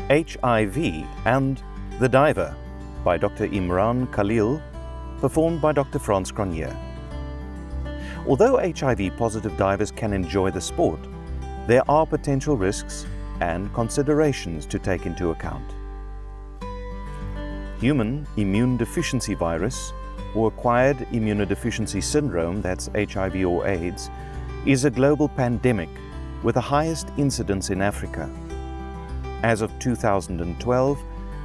HIV and The Diver by Dr Imraan Khallil, performed by Dr Frans Cronje. Although HIV-positive divers can enjoy the sport, there are potential risks and considerations to take into account. Human immunodeficiency virus, or acquired immunodeficiency syndrome, that's HIV or AIDS, is a global pandemic with the highest incidence in Africa. As of 2012,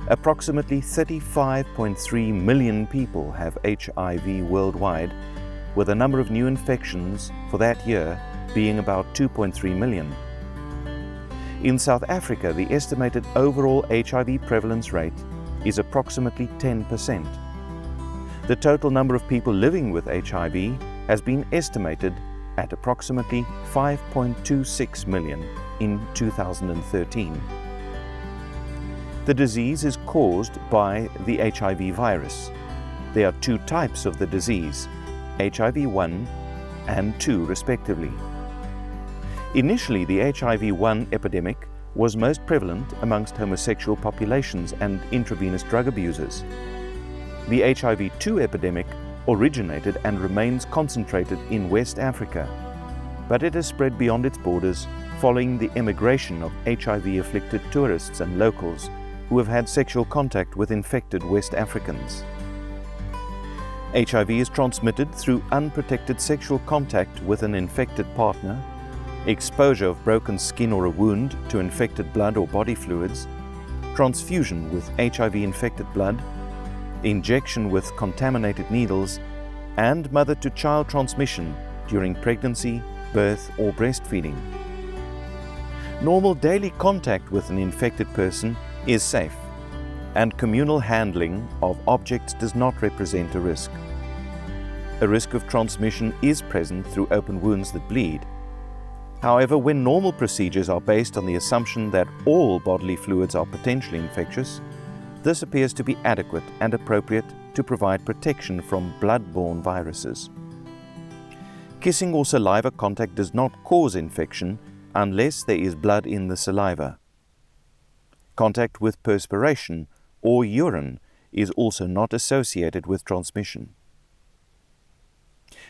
approximately 35.3 million people have HIV worldwide, with the number of new infections for that year being about 2.3 million. In South Africa, the estimated overall HIV prevalence rate is approximately 10%. The total number of people living with HIV has been estimated at approximately 5.26 million in 2013. The disease is caused by the HIV virus. There are two types of the disease, HIV-1 and 2 respectively. Initially, the HIV-1 epidemic was most prevalent amongst homosexual populations and intravenous drug abusers. The HIV-2 epidemic originated and remains concentrated in West Africa, but it has spread beyond its borders following the emigration of HIV-afflicted tourists and locals who have had sexual contact with infected West Africans. HIV is transmitted through unprotected sexual contact with an infected partner, exposure of broken skin or a wound to infected blood or body fluids, transfusion with HIV-infected blood, injection with contaminated needles, and mother-to-child transmission during pregnancy, birth, or breastfeeding. Normal daily contact with an infected person is safe, and communal handling of objects does not represent a risk. A risk of transmission is present through open wounds that bleed. However, when normal procedures are based on the assumption that all bodily fluids are potentially infectious, this appears to be adequate and appropriate to provide protection from blood-borne viruses. Kissing or saliva contact does not cause infection unless there is blood in the saliva. Contact with perspiration or urine is also not associated with transmission.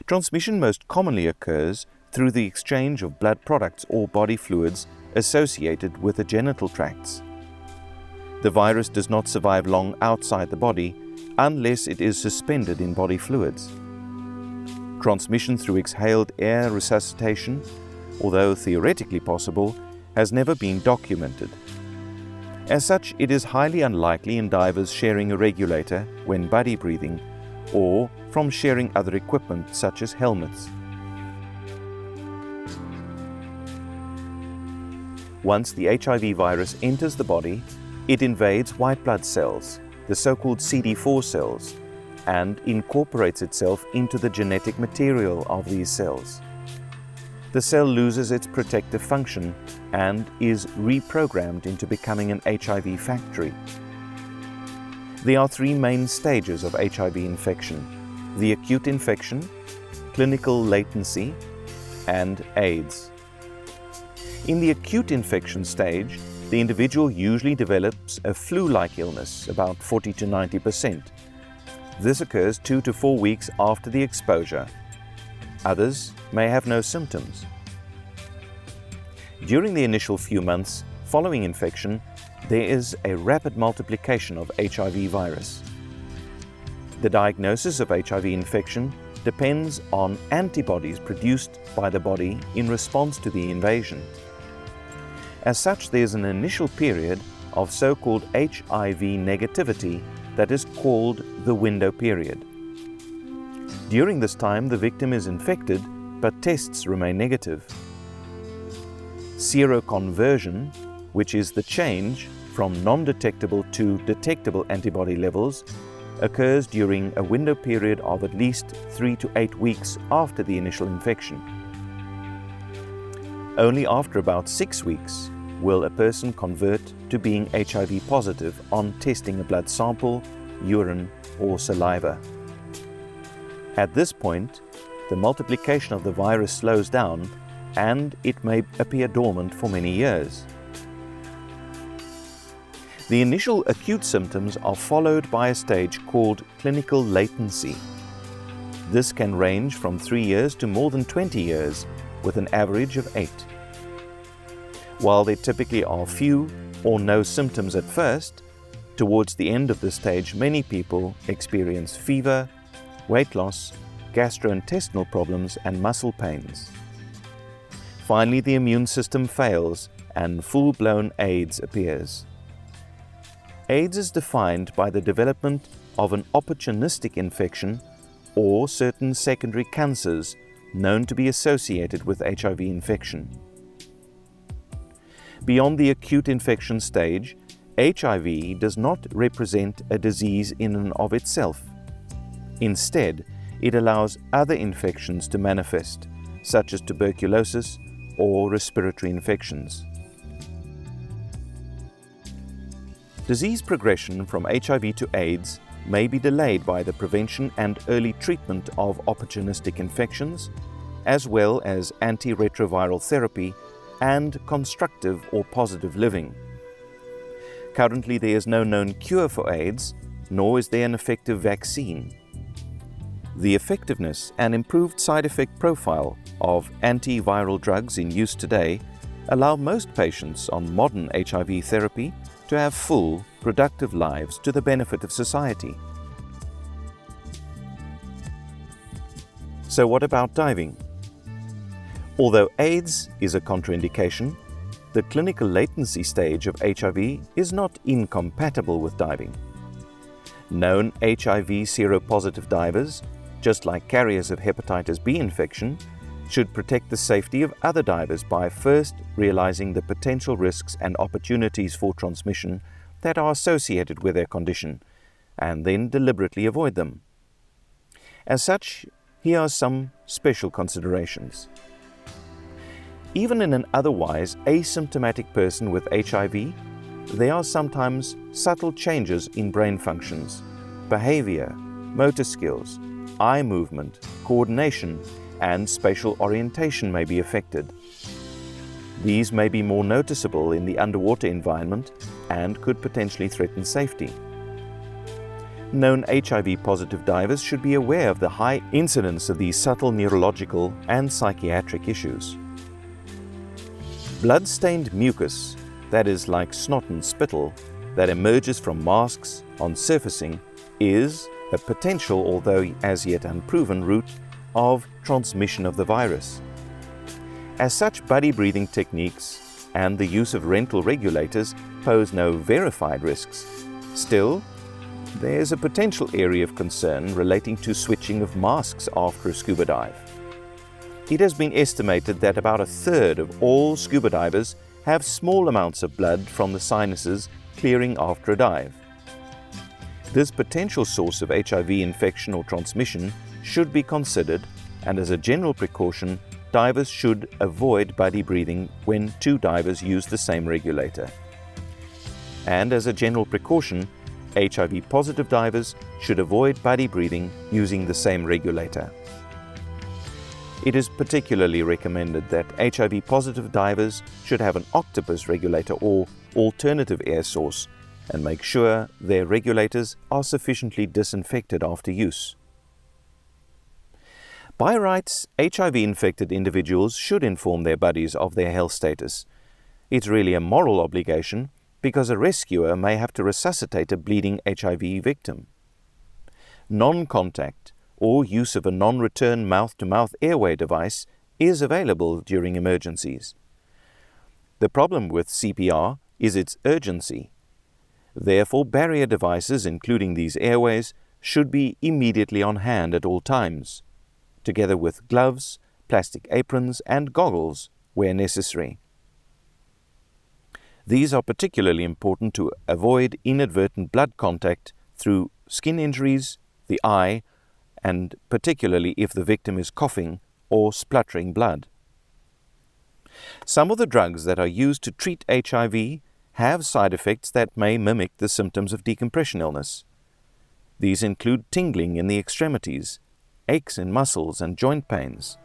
Transmission most commonly occurs through the exchange of blood products or body fluids associated with the genital tracts. The virus does not survive long outside the body unless it is suspended in body fluids. Transmission through exhaled air resuscitation, although theoretically possible, has never been documented. As such, it is highly unlikely in divers sharing a regulator when buddy breathing or from sharing other equipment such as helmets. Once the HIV virus enters the body, it invades white blood cells, the so-called CD4 cells, and incorporates itself into the genetic material of these cells. The cell loses its protective function and is reprogrammed into becoming an HIV factory. There are three main stages of HIV infection: the acute infection, clinical latency, and AIDS. In the acute infection stage, the individual usually develops a flu-like illness, about 40 to 90%. This occurs 2 to 4 weeks after the exposure. Others may have no symptoms. During the initial few months following infection, there is a rapid multiplication of HIV virus. The diagnosis of HIV infection depends on antibodies produced by the body in response to the invasion. As such, there is an initial period of so-called HIV negativity that is called the window period. During this time, the victim is infected, but tests remain negative. Seroconversion, which is the change from non-detectable to detectable antibody levels, occurs during a window period of at least 3 to 8 weeks after the initial infection. Only after about 6 weeks will a person convert to being HIV positive on testing a blood sample, urine, or saliva. At this point, the multiplication of the virus slows down and it may appear dormant for many years. The initial acute symptoms are followed by a stage called clinical latency. This can range from 3 years to more than 20 years, with an average of 8. While there typically are few or no symptoms at first, towards the end of this stage, many people experience fever, weight loss, gastrointestinal problems, and muscle pains. Finally, the immune system fails and full-blown AIDS appears. AIDS is defined by the development of an opportunistic infection or certain secondary cancers known to be associated with HIV infection. Beyond the acute infection stage, HIV does not represent a disease in and of itself. Instead, it allows other infections to manifest, such as tuberculosis or respiratory infections. Disease progression from HIV to AIDS may be delayed by the prevention and early treatment of opportunistic infections, as well as antiretroviral therapy and constructive or positive living. Currently, there is no known cure for AIDS, nor is there an effective vaccine. The effectiveness and improved side effect profile of antiviral drugs in use today allow most patients on modern HIV therapy to have full, productive lives to the benefit of society. So what about diving? Although AIDS is a contraindication, the clinical latency stage of HIV is not incompatible with diving. Known HIV seropositive divers, just like carriers of hepatitis B infection, should protect the safety of other divers by first realizing the potential risks and opportunities for transmission that are associated with their condition, and then deliberately avoid them. As such, here are some special considerations. Even in an otherwise asymptomatic person with HIV, there are sometimes subtle changes in brain functions, behavior, motor skills, eye movement, coordination, and spatial orientation may be affected. These may be more noticeable in the underwater environment and could potentially threaten safety. Known HIV-positive divers should be aware of the high incidence of these subtle neurological and psychiatric issues. Blood-stained mucus, that is like snot and spittle, that emerges from masks on surfacing is a potential, although as yet unproven, route of transmission of the virus. As such, buddy breathing techniques and the use of rental regulators pose no verified risks. Still, there is a potential area of concern relating to switching of masks after a scuba dive. It has been estimated that about a third of all scuba divers have small amounts of blood from the sinuses clearing after a dive. This potential source of HIV infection or transmission should be considered, and as a general precaution, divers should avoid buddy breathing when two divers use the same regulator. And as a general precaution, HIV-positive divers should avoid buddy breathing using the same regulator. It is particularly recommended that HIV-positive divers should have an octopus regulator or alternative air source and make sure their regulators are sufficiently disinfected after use. By rights, HIV-infected individuals should inform their buddies of their health status. It's really a moral obligation because a rescuer may have to resuscitate a bleeding HIV victim. Non-contact or use of a non-return mouth-to-mouth airway device is available during emergencies. The problem with CPR is its urgency. Therefore, barrier devices, including these airways, should be immediately on hand at all times, together with gloves, plastic aprons, and goggles where necessary. These are particularly important to avoid inadvertent blood contact through skin injuries, the eye, and particularly if the victim is coughing or spluttering blood. Some of the drugs that are used to treat HIV have side effects that may mimic the symptoms of decompression illness. These include tingling in the extremities, aches in muscles and joint pains,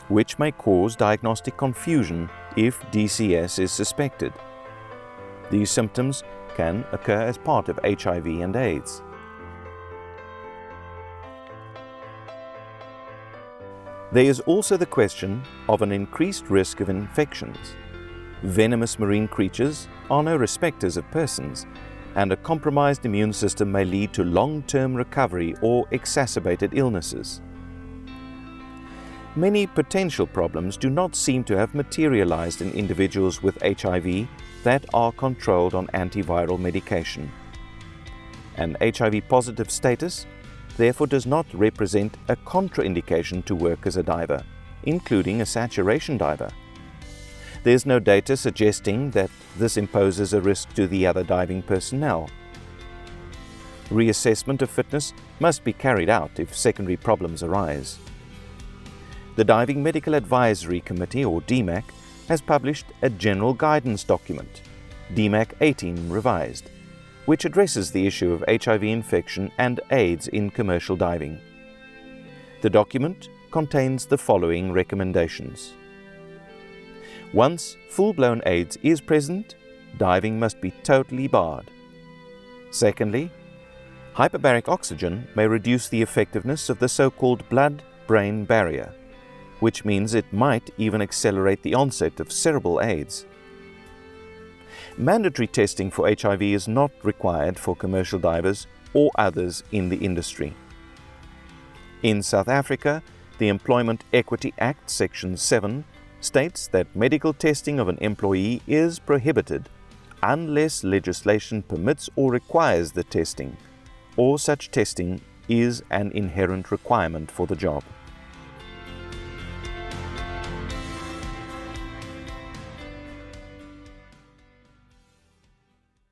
which may cause diagnostic confusion if DCS is suspected. These symptoms can occur as part of HIV and AIDS. There is also the question of an increased risk of infections. Venomous marine creatures are no respecters of persons, and a compromised immune system may lead to long-term recovery or exacerbated illnesses. Many potential problems do not seem to have materialized in individuals with HIV that are controlled on antiviral medication. An HIV-positive status therefore does not represent a contraindication to work as a diver, including a saturation diver. There is no data suggesting that this imposes a risk to the other diving personnel. Reassessment of fitness must be carried out if secondary problems arise. The Diving Medical Advisory Committee, or DMAC, has published a general guidance document, DMAC 18 Revised, which addresses the issue of HIV infection and AIDS in commercial diving. The document contains the following recommendations. Once full-blown AIDS is present, diving must be totally barred. Secondly, hyperbaric oxygen may reduce the effectiveness of the so-called blood-brain barrier, which means it might even accelerate the onset of cerebral AIDS. Mandatory testing for HIV is not required for commercial divers or others in the industry. In South Africa, the Employment Equity Act, Section 7, states that medical testing of an employee is prohibited unless legislation permits or requires the testing, or such testing is an inherent requirement for the job.